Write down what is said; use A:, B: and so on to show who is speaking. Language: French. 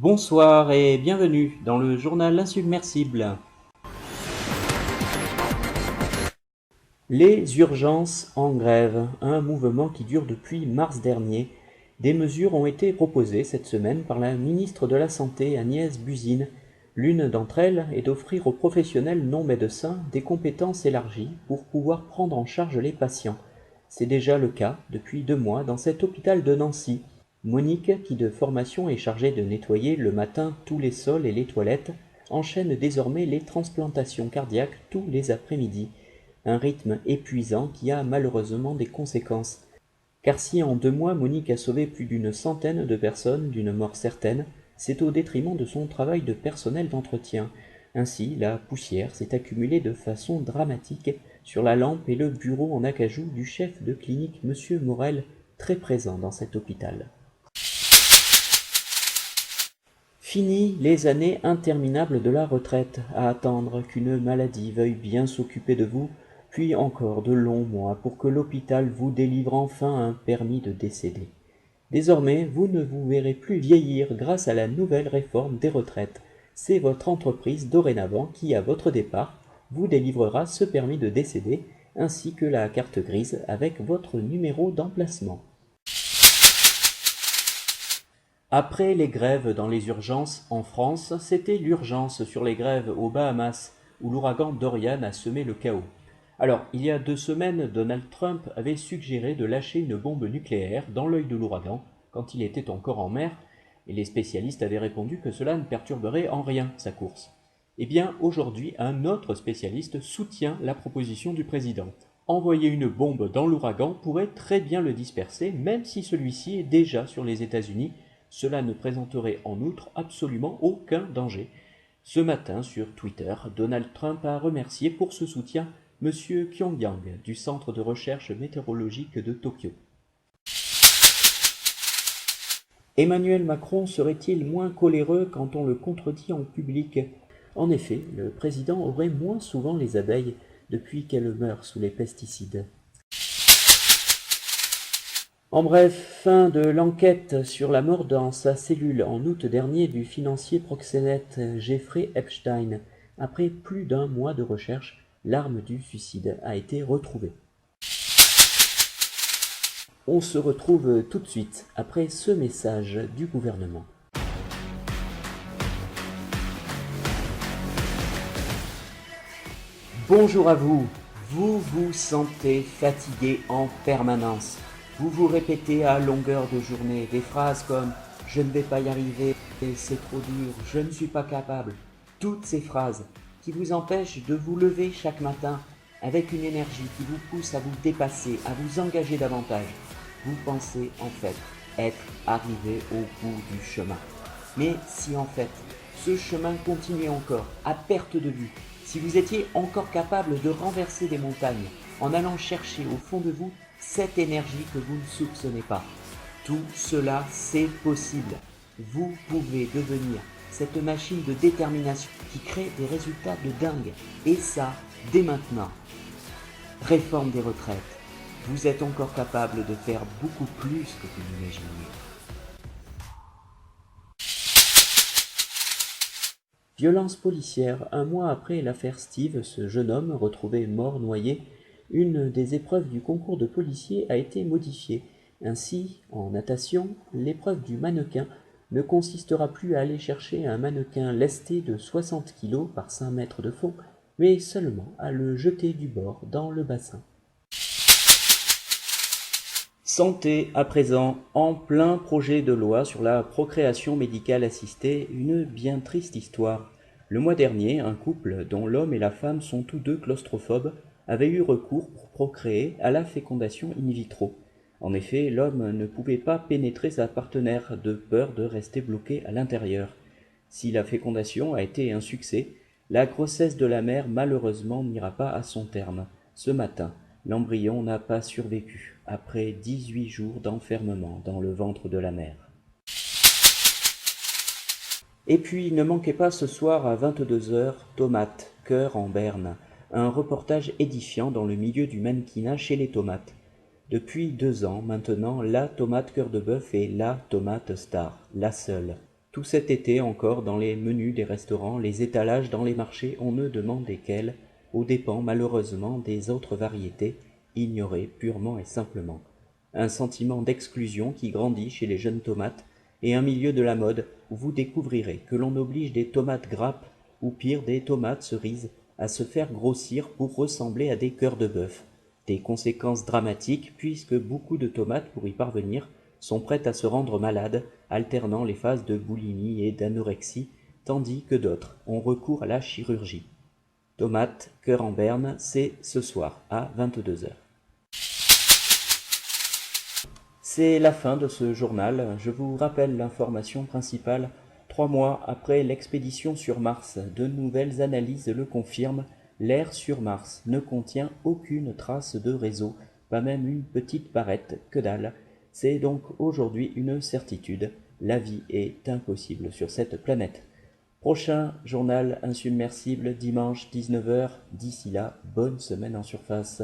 A: Bonsoir et bienvenue dans le journal insubmersible. Les urgences en grève, un mouvement qui dure depuis mars dernier. Des mesures ont été proposées cette semaine par la ministre de la Santé Agnès Buzyn. L'une d'entre elles est d'offrir aux professionnels non médecins des compétences élargies pour pouvoir prendre en charge les patients. C'est déjà le cas depuis 2 mois dans cet hôpital de Nancy. Monique, qui de formation est chargée de nettoyer le matin tous les sols et les toilettes, enchaîne désormais les transplantations cardiaques tous les après-midi. Un rythme épuisant qui a malheureusement des conséquences. Car si en 2 mois Monique a sauvé plus d'une centaine de personnes d'une mort certaine, c'est au détriment de son travail de personnel d'entretien. Ainsi, la poussière s'est accumulée de façon dramatique sur la lampe et le bureau en acajou du chef de clinique Monsieur Morel, très présent dans cet hôpital. Fini les années interminables de la retraite, à attendre qu'une maladie veuille bien s'occuper de vous, puis encore de longs mois pour que l'hôpital vous délivre enfin un permis de décéder. Désormais, vous ne vous verrez plus vieillir grâce à la nouvelle réforme des retraites. C'est votre entreprise dorénavant qui, à votre départ, vous délivrera ce permis de décéder, ainsi que la carte grise avec votre numéro d'emplacement. Après les grèves dans les urgences en France, c'était l'urgence sur les grèves aux Bahamas, où l'ouragan Dorian a semé le chaos. Alors, il y a 2 semaines, Donald Trump avait suggéré de lâcher une bombe nucléaire dans l'œil de l'ouragan, quand il était encore en mer, et les spécialistes avaient répondu que cela ne perturberait en rien sa course. Eh bien, aujourd'hui, un autre spécialiste soutient la proposition du président. Envoyer une bombe dans l'ouragan pourrait très bien le disperser, même si celui-ci est déjà sur les États-Unis. Cela ne présenterait en outre absolument aucun danger. Ce matin, sur Twitter, Donald Trump a remercié pour ce soutien M. Pyongyang du Centre de recherche météorologique de Tokyo. Emmanuel Macron serait-il moins coléreux quand on le contredit en public? En effet, le président aurait moins souvent les abeilles depuis qu'elles meurent sous les pesticides. En bref, fin de l'enquête sur la mort dans sa cellule en août dernier du financier proxénète Jeffrey Epstein. Après plus d'1 mois de recherche, l'arme du suicide a été retrouvée. On se retrouve tout de suite après ce message du gouvernement. Bonjour à vous. Vous vous sentez fatigué en permanence. Vous vous répétez à longueur de journée des phrases comme « je ne vais pas y arriver, c'est trop dur, je ne suis pas capable ». Toutes ces phrases qui vous empêchent de vous lever chaque matin avec une énergie qui vous pousse à vous dépasser, à vous engager davantage. Vous pensez en fait être arrivé au bout du chemin. Mais si en fait ce chemin continuait encore à perte de vue, si vous étiez encore capable de renverser des montagnes en allant chercher au fond de vous cette énergie que vous ne soupçonnez pas, tout cela c'est possible. Vous pouvez devenir cette machine de détermination qui crée des résultats de dingue. Et ça, dès maintenant. Réforme des retraites. Vous êtes encore capable de faire beaucoup plus que vous n'imaginiez. Violence policière. 1 mois après l'affaire Steve, ce jeune homme retrouvé mort noyé, une des épreuves du concours de policier a été modifiée. Ainsi, en natation, l'épreuve du mannequin ne consistera plus à aller chercher un mannequin lesté de 60 kg par 5 mètres de fond, mais seulement à le jeter du bord dans le bassin. Santé à présent, en plein projet de loi sur la procréation médicale assistée, une bien triste histoire. Le mois dernier, un couple dont l'homme et la femme sont tous deux claustrophobes avait eu recours pour procréer à la fécondation in vitro. En effet, l'homme ne pouvait pas pénétrer sa partenaire de peur de rester bloqué à l'intérieur. Si la fécondation a été un succès, la grossesse de la mère malheureusement n'ira pas à son terme. Ce matin, l'embryon n'a pas survécu après 18 jours d'enfermement dans le ventre de la mère. Et puis, ne manquez pas ce soir à 22h, Tomates, cœur en berne, un reportage édifiant dans le milieu du mannequinat chez les tomates. Depuis 2 ans maintenant, la tomate cœur de bœuf est la tomate star, la seule. Tout cet été encore, dans les menus des restaurants, les étalages dans les marchés, on ne demande desquels, aux dépens malheureusement des autres variétés, ignorées purement et simplement. Un sentiment d'exclusion qui grandit chez les jeunes tomates, et un milieu de la mode où vous découvrirez que l'on oblige des tomates grappes, ou pire des tomates cerises, à se faire grossir pour ressembler à des cœurs de bœuf. Des conséquences dramatiques puisque beaucoup de tomates, pour y parvenir, sont prêtes à se rendre malades, alternant les phases de boulimie et d'anorexie, tandis que d'autres ont recours à la chirurgie. Tomates, cœur en berne, c'est ce soir à 22 heures. C'est la fin de ce journal. Je vous rappelle l'information principale. 3 mois après l'expédition sur Mars, de nouvelles analyses le confirment. L'air sur Mars ne contient aucune trace de réseau, pas même une petite barrette, que dalle. C'est donc aujourd'hui une certitude. La vie est impossible sur cette planète. Prochain journal insubmersible dimanche 19 heures. D'ici là, bonne semaine en surface.